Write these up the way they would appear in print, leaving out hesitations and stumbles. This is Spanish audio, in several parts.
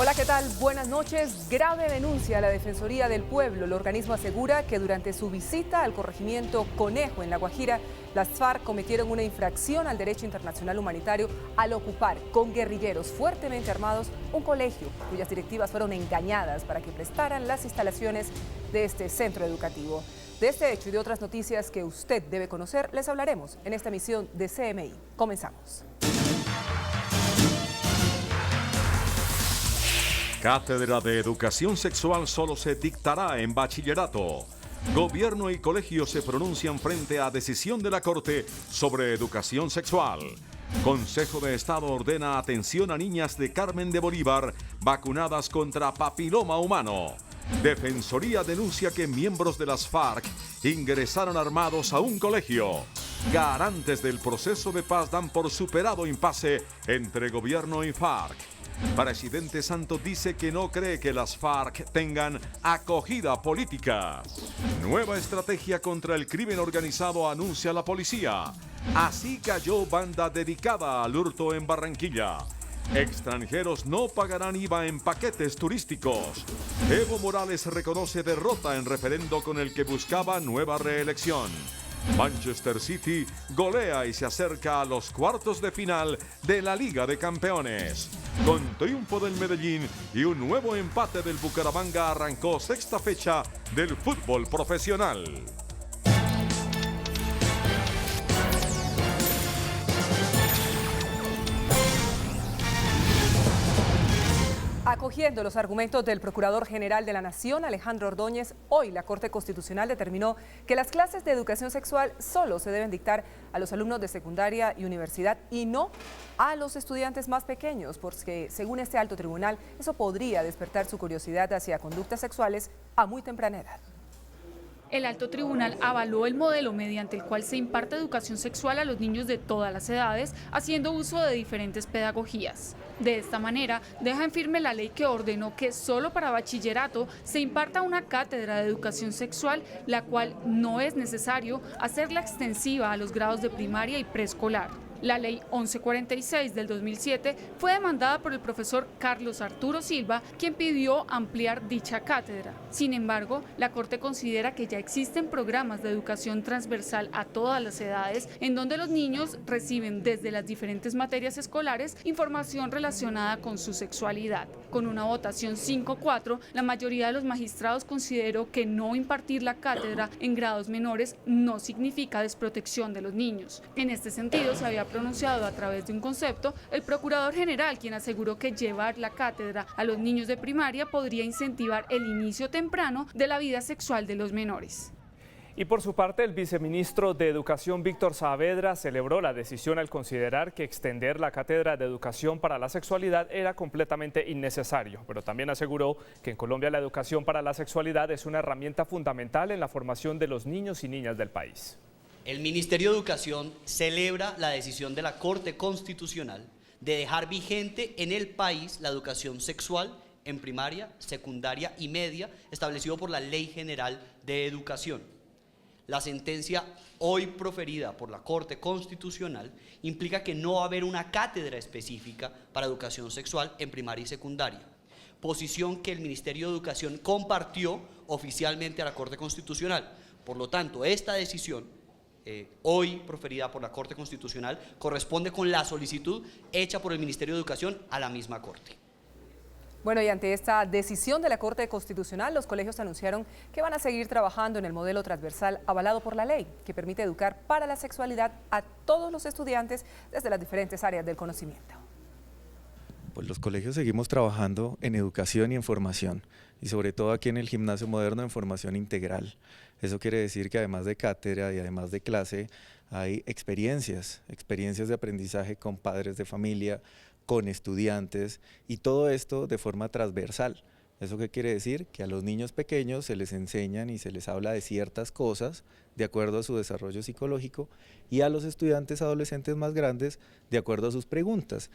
Hola, ¿qué tal? Buenas noches. Grave denuncia a la Defensoría del Pueblo. El organismo asegura que durante su visita al corregimiento Conejo en La Guajira, las FARC cometieron una infracción al derecho internacional humanitario al ocupar con guerrilleros fuertemente armados un colegio cuyas directivas fueron engañadas para que prestaran las instalaciones de este centro educativo. De este hecho y de otras noticias que usted debe conocer, les hablaremos en esta emisión de CMI. Comenzamos. Cátedra de Educación Sexual solo se dictará en bachillerato. Gobierno y colegio se pronuncian frente a decisión de la Corte sobre educación sexual. Consejo de Estado ordena atención a niñas de Carmen de Bolívar vacunadas contra papiloma humano. Defensoría denuncia que miembros de las FARC ingresaron armados a un colegio. Garantes del proceso de paz dan por superado impasse entre gobierno y FARC. Presidente Santos dice que no cree que las FARC tengan acogida política. Nueva estrategia contra el crimen organizado anuncia la policía. Así cayó banda dedicada al hurto en Barranquilla. Extranjeros no pagarán IVA en paquetes turísticos. Evo Morales reconoce derrota en referendo con el que buscaba nueva reelección. Manchester City golea y se acerca a los cuartos de final de la Liga de Campeones. Con triunfo del Medellín y un nuevo empate del Bucaramanga arrancó sexta fecha del fútbol profesional. Acogiendo los argumentos del Procurador General de la Nación, Alejandro Ordóñez, hoy la Corte Constitucional determinó que las clases de educación sexual solo se deben dictar a los alumnos de secundaria y universidad y no a los estudiantes más pequeños, porque según este alto tribunal, eso podría despertar su curiosidad hacia conductas sexuales a muy temprana edad. El alto tribunal avaló el modelo mediante el cual se imparte educación sexual a los niños de todas las edades, haciendo uso de diferentes pedagogías. De esta manera, deja en firme la ley que ordenó que solo para bachillerato se imparta una cátedra de educación sexual, la cual no es necesario hacerla extensiva a los grados de primaria y preescolar. La ley 1146 del 2007 fue demandada por el profesor Carlos Arturo Silva, quien pidió ampliar dicha cátedra. Sin embargo, la Corte considera que ya existen programas de educación transversal a todas las edades, en donde los niños reciben desde las diferentes materias escolares información relacionada con su sexualidad. Con una votación 5-4, la mayoría de los magistrados consideró que no impartir la cátedra en grados menores no significa desprotección de los niños. En este sentido, se había pronunciado a través de un concepto el Procurador General, quien aseguró que llevar la cátedra a los niños de primaria podría incentivar el inicio temprano de la vida sexual de los menores. Y por su parte, el viceministro de Educación, Víctor Saavedra, celebró la decisión al considerar que extender la cátedra de educación para la sexualidad era completamente innecesario, pero también aseguró que en Colombia la educación para la sexualidad es una herramienta fundamental en la formación de los niños y niñas del país. El Ministerio de Educación celebra la decisión de la Corte Constitucional de dejar vigente en el país la educación sexual en primaria, secundaria y media, establecido por la Ley General de Educación. La sentencia hoy proferida por la Corte Constitucional implica que no va a haber una cátedra específica para educación sexual en primaria y secundaria, posición que el Ministerio de Educación compartió oficialmente a la Corte Constitucional. Por lo tanto, esta decisión hoy proferida por la Corte Constitucional corresponde con la solicitud hecha por el Ministerio de Educación a la misma Corte. Bueno, y ante esta decisión de la Corte Constitucional, los colegios anunciaron que van a seguir trabajando en el modelo transversal avalado por la ley, que permite educar para la sexualidad a todos los estudiantes desde las diferentes áreas del conocimiento. Pues los colegios seguimos trabajando en educación y en formación, y sobre todo aquí en el Gimnasio Moderno en formación integral. Eso quiere decir que además de cátedra y además de clase, hay experiencias de aprendizaje con padres de familia, con estudiantes, y todo esto de forma transversal. ¿Eso qué quiere decir? Que a los niños pequeños se les enseñan y se les habla de ciertas cosas de acuerdo a su desarrollo psicológico, y a los estudiantes adolescentes más grandes de acuerdo a sus preguntas.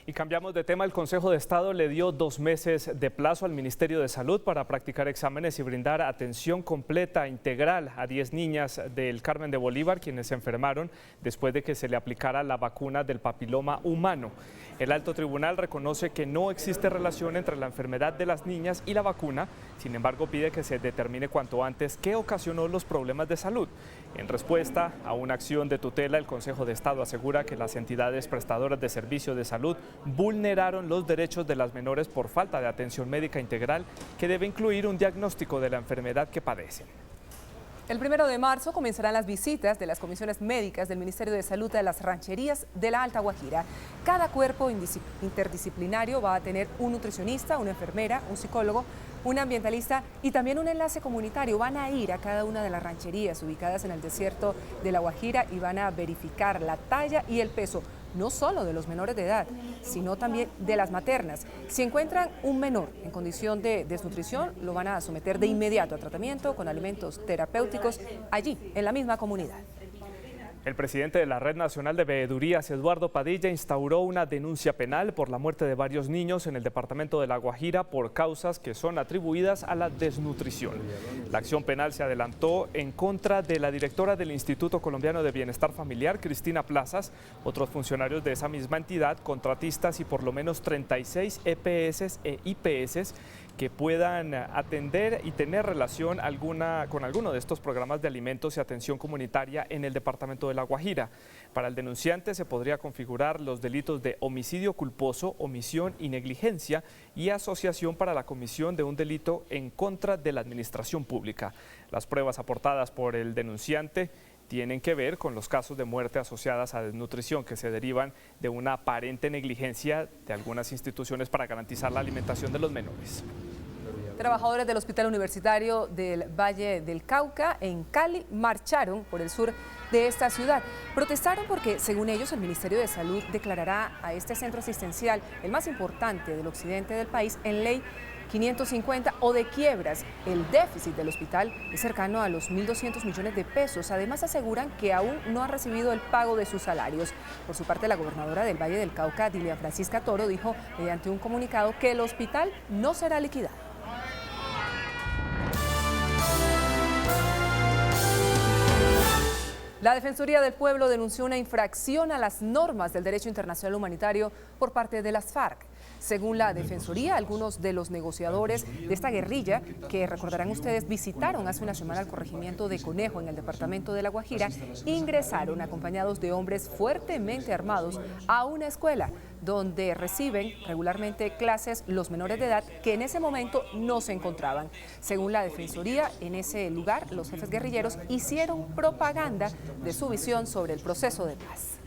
Y cambiamos de tema. El Consejo de Estado le dio 2 meses de plazo al Ministerio de Salud para practicar exámenes y brindar atención completa, integral a 10 niñas del Carmen de Bolívar, quienes se enfermaron después de que se le aplicara la vacuna del papiloma humano. El alto tribunal reconoce que no existe relación entre la enfermedad de las niñas y la vacuna, sin embargo pide que se determine cuanto antes qué ocasionó los problemas de salud. En respuesta a una acción de tutela, el Consejo de Estado asegura que las entidades prestadoras de servicios de salud vulneraron los derechos de las menores por falta de atención médica integral que debe incluir un diagnóstico de la enfermedad que padecen. El 1 de marzo comenzarán las visitas de las comisiones médicas del Ministerio de Salud a las rancherías de la Alta Guajira. Cada cuerpo interdisciplinario va a tener un nutricionista, una enfermera, un psicólogo, un ambientalista y también un enlace comunitario. Van a ir a cada una de las rancherías ubicadas en el desierto de la Guajira y van a verificar la talla y el peso, no solo de los menores de edad, sino también de las maternas. Si encuentran un menor en condición de desnutrición, lo van a someter de inmediato a tratamiento con alimentos terapéuticos allí, en la misma comunidad. El presidente de la Red Nacional de Veedurías, Eduardo Padilla, instauró una denuncia penal por la muerte de varios niños en el departamento de La Guajira por causas que son atribuidas a la desnutrición. La acción penal se adelantó en contra de la directora del Instituto Colombiano de Bienestar Familiar, Cristina Plazas, otros funcionarios de esa misma entidad, contratistas y por lo menos 36 EPS e IPS que puedan atender y tener relación con alguno de estos programas de alimentos y atención comunitaria en el departamento de La Guajira. Para el denunciante se podría configurar los delitos de homicidio culposo, omisión y negligencia y asociación para la comisión de un delito en contra de la administración pública. Las pruebas aportadas por el denunciante tienen que ver con los casos de muerte asociadas a desnutrición que se derivan de una aparente negligencia de algunas instituciones para garantizar la alimentación de los menores. Trabajadores del Hospital Universitario del Valle del Cauca en Cali marcharon por el sur de esta ciudad. Protestaron porque, según ellos, el Ministerio de Salud declarará a este centro asistencial el más importante del occidente del país en ley 550 o de quiebras. El déficit del hospital es cercano a los 1.200 millones de pesos. Además, aseguran que aún no han recibido el pago de sus salarios. Por su parte, la gobernadora del Valle del Cauca, Dilia Francisca Toro, dijo mediante un comunicado que el hospital no será liquidado. La Defensoría del Pueblo denunció una infracción a las normas del derecho internacional humanitario por parte de las FARC. Según la Defensoría, algunos de los negociadores de esta guerrilla, que recordarán ustedes, visitaron hace una semana el corregimiento de Conejo en el departamento de La Guajira, ingresaron acompañados de hombres fuertemente armados a una escuela donde reciben regularmente clases los menores de edad que en ese momento no se encontraban. Según la Defensoría, en ese lugar los jefes guerrilleros hicieron propaganda de su visión sobre el proceso de paz.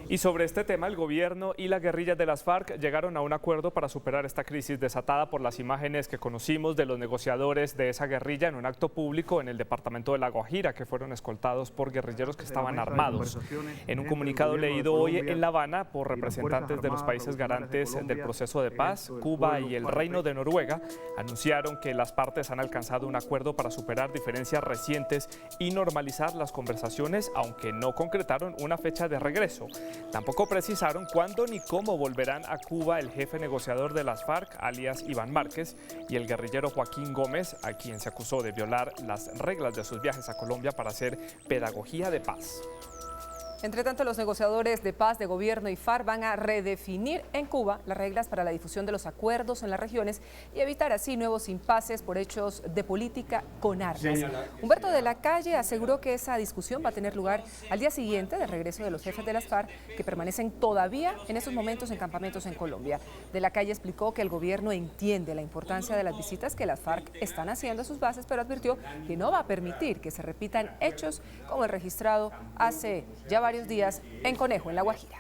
Y sobre este tema, el gobierno y la guerrilla de las FARC llegaron a un acuerdo para superar esta crisis desatada por las imágenes que conocimos de los negociadores de esa guerrilla en un acto público en el departamento de La Guajira, que fueron escoltados por guerrilleros que estaban armados. En un comunicado leído hoy en La Habana por representantes de los países garantes del proceso de paz, Cuba y el Reino de Noruega, anunciaron que las partes han alcanzado un acuerdo para superar diferencias recientes y normalizar las conversaciones, aunque no concretaron una fecha de regreso. Tampoco precisaron cuándo ni cómo volverán a Cuba el jefe negociador de las FARC, alias Iván Márquez, y el guerrillero Joaquín Gómez, a quien se acusó de violar las reglas de sus viajes a Colombia para hacer pedagogía de paz. Entre tanto, los negociadores de paz de gobierno y FARC van a redefinir en Cuba las reglas para la difusión de los acuerdos en las regiones y evitar así nuevos impases por hechos de política con armas. Humberto de la Calle aseguró que esa discusión va a tener lugar al día siguiente del regreso de los jefes de las FARC, que permanecen todavía en esos momentos en campamentos en Colombia. De la Calle explicó que el gobierno entiende la importancia de las visitas que las FARC están haciendo a sus bases, pero advirtió que no va a permitir que se repitan hechos como el registrado hace ya varios días en Conejo, en La Guajira.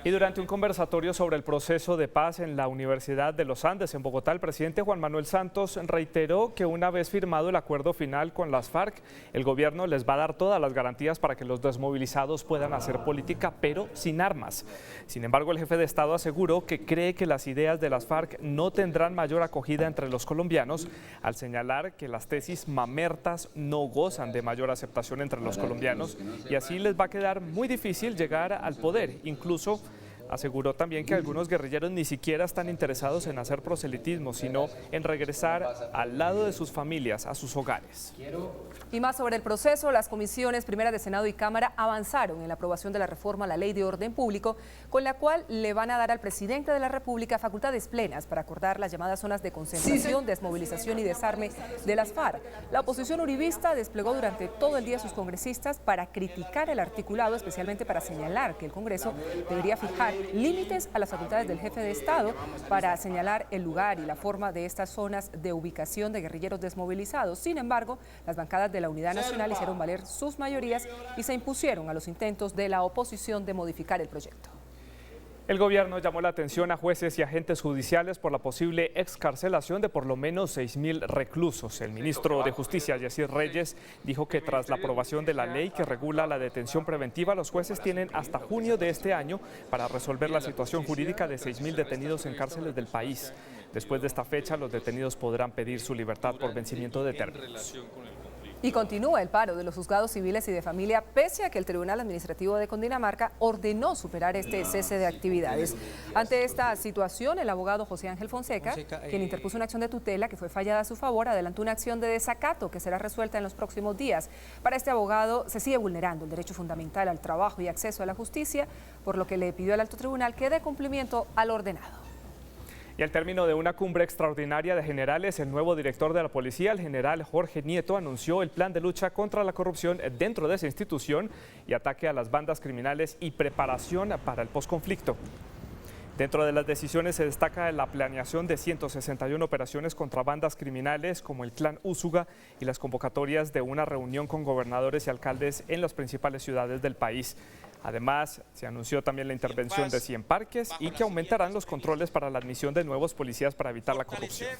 Y durante un conversatorio sobre el proceso de paz en la Universidad de los Andes en Bogotá, el presidente Juan Manuel Santos reiteró que una vez firmado el acuerdo final con las FARC, el gobierno les va a dar todas las garantías para que los desmovilizados puedan hacer política, pero sin armas. Sin embargo, el jefe de Estado aseguró que cree que las ideas de las FARC no tendrán mayor acogida entre los colombianos, al señalar que las tesis mamertas no gozan de mayor aceptación entre los colombianos y así les va a quedar muy difícil llegar al poder. Incluso Aseguró también que algunos guerrilleros ni siquiera están interesados en hacer proselitismo, sino en regresar al lado de sus familias, a sus hogares. Y más sobre el proceso, las comisiones primera de Senado y Cámara avanzaron en la aprobación de la reforma a la Ley de Orden Público, con la cual le van a dar al presidente de la República facultades plenas para acordar las llamadas zonas de concentración, desmovilización y desarme de las FARC. La oposición uribista desplegó durante todo el día a sus congresistas para criticar el articulado, especialmente para señalar que el Congreso debería fijar límites a las facultades del jefe de Estado para señalar el lugar y la forma de estas zonas de ubicación de guerrilleros desmovilizados. Sin embargo, las bancadas de la Unidad Nacional hicieron valer sus mayorías y se impusieron a los intentos de la oposición de modificar el proyecto. El gobierno llamó la atención a jueces y agentes judiciales por la posible excarcelación de por lo menos 6.000 reclusos. El ministro de Justicia, Yacir Reyes, dijo que tras la aprobación de la ley que regula la detención preventiva, los jueces tienen hasta junio de este año para resolver la situación jurídica de 6.000 detenidos en cárceles del país. Después de esta fecha, los detenidos podrán pedir su libertad por vencimiento de términos. Y continúa el paro de los juzgados civiles y de familia, pese a que el Tribunal Administrativo de Cundinamarca ordenó superar este cese de actividades. Ante esta situación, el abogado José Ángel Fonseca, quien interpuso una acción de tutela que fue fallada a su favor, adelantó una acción de desacato que será resuelta en los próximos días. Para este abogado, se sigue vulnerando el derecho fundamental al trabajo y acceso a la justicia, por lo que le pidió al alto tribunal que dé cumplimiento al ordenado. Y al término de una cumbre extraordinaria de generales, el nuevo director de la policía, el general Jorge Nieto, anunció el plan de lucha contra la corrupción dentro de esa institución y ataque a las bandas criminales y preparación para el posconflicto. Dentro de las decisiones se destaca la planeación de 161 operaciones contra bandas criminales como el Clan Úsuga y las convocatorias de una reunión con gobernadores y alcaldes en las principales ciudades del país. Además, se anunció también la intervención de 100 parques y que aumentarán los controles para la admisión de nuevos policías para evitar la corrupción.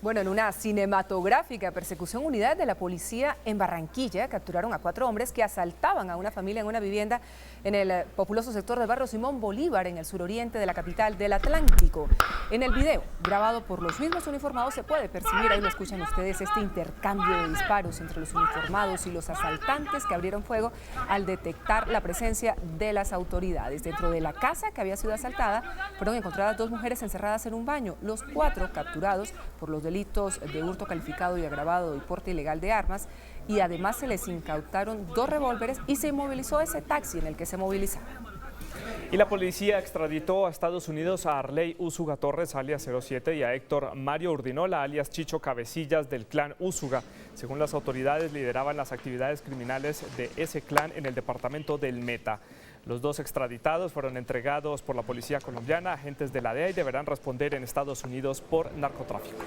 Bueno, en una cinematográfica persecución, unidades de la policía en Barranquilla capturaron a 4 hombres que asaltaban a una familia en una vivienda en el populoso sector del barrio Simón Bolívar, en el suroriente de la capital del Atlántico. En el video, grabado por los mismos uniformados, se puede percibir, ahí lo escuchan ustedes, este intercambio de disparos entre los uniformados y los asaltantes que abrieron fuego al detectar la presencia de las autoridades. Dentro de la casa que había sido asaltada, fueron encontradas 2 mujeres encerradas en un baño. Los 4 capturados por los delitos de hurto calificado y agravado y porte ilegal de armas, y además se les incautaron 2 revólveres y se inmovilizó ese taxi en el que se movilizaban. Y la policía extraditó a Estados Unidos a Arley Úsuga Torres, alias 07, y a Héctor Mario Urdinola, alias Chicho Cabecillas, del clan Úsuga. Según las autoridades, lideraban las actividades criminales de ese clan en el departamento del Meta. Los 2 extraditados fueron entregados por la policía colombiana a agentes de la DEA y deberán responder en Estados Unidos por narcotráfico.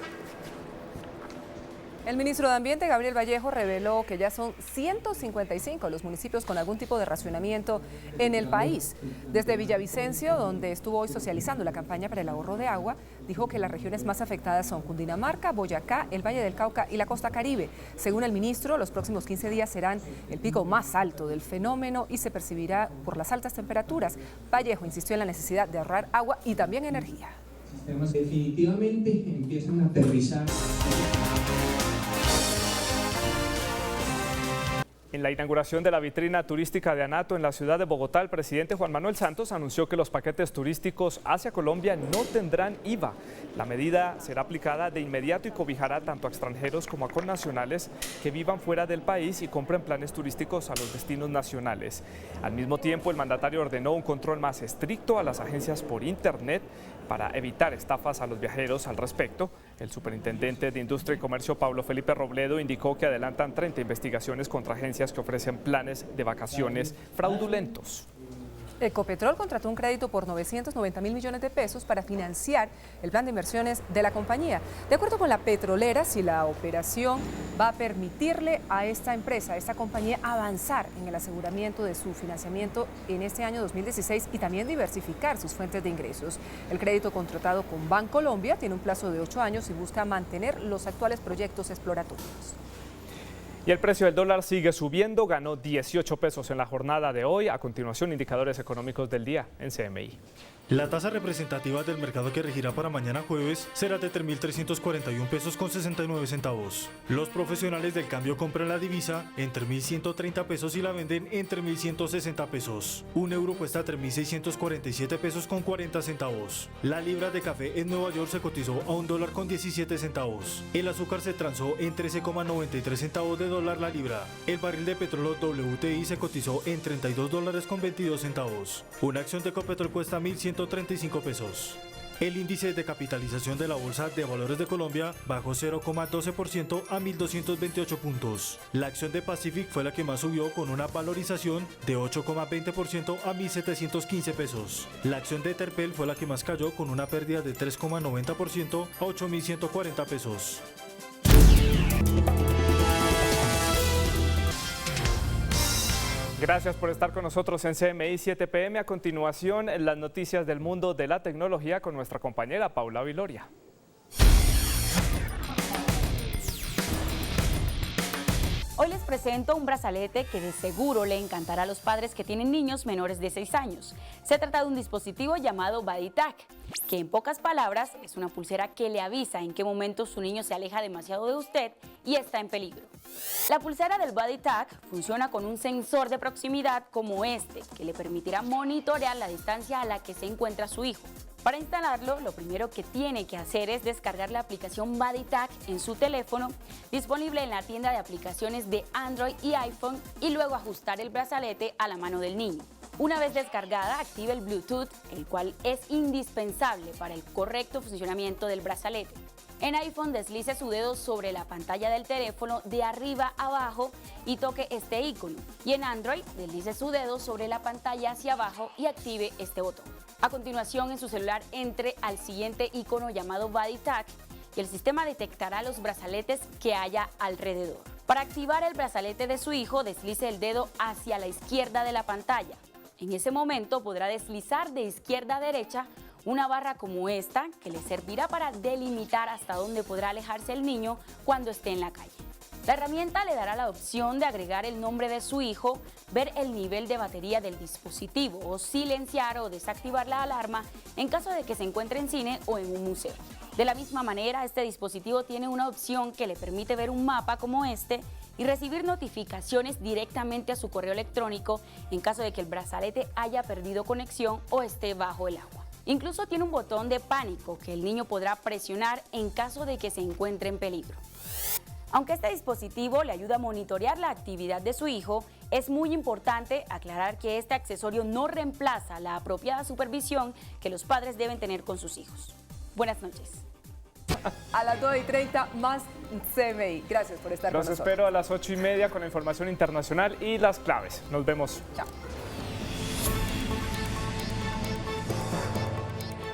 El ministro de Ambiente, Gabriel Vallejo, reveló que ya son 155 los municipios con algún tipo de racionamiento en el país. Desde Villavicencio, donde estuvo hoy socializando la campaña para el ahorro de agua, dijo que las regiones más afectadas son Cundinamarca, Boyacá, el Valle del Cauca y la costa Caribe. Según el ministro, los próximos 15 días serán el pico más alto del fenómeno y se percibirá por las altas temperaturas. Vallejo insistió en la necesidad de ahorrar agua y también energía. Sistemas definitivamente empiezan a aterrizar. En la inauguración de la vitrina turística de Anato en la ciudad de Bogotá, el presidente Juan Manuel Santos anunció que los paquetes turísticos hacia Colombia no tendrán IVA. La medida será aplicada de inmediato y cobijará tanto a extranjeros como a connacionales que vivan fuera del país y compren planes turísticos a los destinos nacionales. Al mismo tiempo, el mandatario ordenó un control más estricto a las agencias por Internet para evitar estafas a los viajeros. Al respecto, el superintendente de Industria y Comercio, Pablo Felipe Robledo, indicó que adelantan 30 investigaciones contra agencias que ofrecen planes de vacaciones fraudulentos. Ecopetrol contrató un crédito por 990.000 millones de pesos para financiar el plan de inversiones de la compañía. De acuerdo con la petrolera, si la operación va a permitirle a esta empresa, a esta compañía, avanzar en el aseguramiento de su financiamiento en este año 2016 y también diversificar sus fuentes de ingresos. El crédito contratado con Bancolombia tiene un plazo de 8 años y busca mantener los actuales proyectos exploratorios. Y el precio del dólar sigue subiendo, ganó 18 pesos en la jornada de hoy. A continuación, indicadores económicos del día en CMI. La tasa representativa del mercado que regirá para mañana jueves será de 3.341 pesos con 69 centavos. Los profesionales del cambio compran la divisa en 3.130 pesos y la venden en 3.160 pesos. Un euro cuesta 3.647 pesos con 40 centavos. La libra de café en Nueva York se cotizó a $1 con 17 centavos. El azúcar se transó en 13,93 centavos de dólar la libra. El barril de petróleo WTI se cotizó en $32 con 22 centavos. Una acción de Ecopetrol cuesta 1.135 pesos. El índice de capitalización de la Bolsa de Valores de Colombia bajó 0,12% a 1.228 puntos. La acción de Pacific fue la que más subió con una valorización de 8,20% a 1.715 pesos. La acción de Terpel fue la que más cayó con una pérdida de 3,90% a 8.140 pesos. Gracias por estar con nosotros en CMI 7 PM. A continuación, las noticias del mundo de la tecnología con nuestra compañera Paula Viloria. Hoy les presento un brazalete que de seguro le encantará a los padres que tienen niños menores de 6 años. Se trata de un dispositivo llamado BodyTag, que en pocas palabras es una pulsera que le avisa en qué momento su niño se aleja demasiado de usted y está en peligro. La pulsera del BodyTag funciona con un sensor de proximidad como este, que le permitirá monitorear la distancia a la que se encuentra su hijo. Para instalarlo, lo primero que tiene que hacer es descargar la aplicación BodyTag en su teléfono, disponible en la tienda de aplicaciones de Android y iPhone, y luego ajustar el brazalete a la mano del niño. Una vez descargada, active el Bluetooth, el cual es indispensable para el correcto funcionamiento del brazalete. En iPhone, deslice su dedo sobre la pantalla del teléfono de arriba a abajo y toque este icono. Y en Android, deslice su dedo sobre la pantalla hacia abajo y active este botón. A continuación, en su celular, entre al siguiente icono llamado BodyTag y el sistema detectará los brazaletes que haya alrededor. Para activar el brazalete de su hijo, deslice el dedo hacia la izquierda de la pantalla. En ese momento podrá deslizar de izquierda a derecha una barra como esta que le servirá para delimitar hasta dónde podrá alejarse el niño cuando esté en la calle. La herramienta le dará la opción de agregar el nombre de su hijo, ver el nivel de batería del dispositivo o silenciar o desactivar la alarma en caso de que se encuentre en cine o en un museo. De la misma manera, este dispositivo tiene una opción que le permite ver un mapa como este y recibir notificaciones directamente a su correo electrónico en caso de que el brazalete haya perdido conexión o esté bajo el agua. Incluso tiene un botón de pánico que el niño podrá presionar en caso de que se encuentre en peligro. Aunque este dispositivo le ayuda a monitorear la actividad de su hijo, es muy importante aclarar que este accesorio no reemplaza la apropiada supervisión que los padres deben tener con sus hijos. Buenas noches. A las 9:30 más CMI. Gracias por estar con nosotros. Los espero a las 8:30 con la información internacional y las claves. Nos vemos. Chao.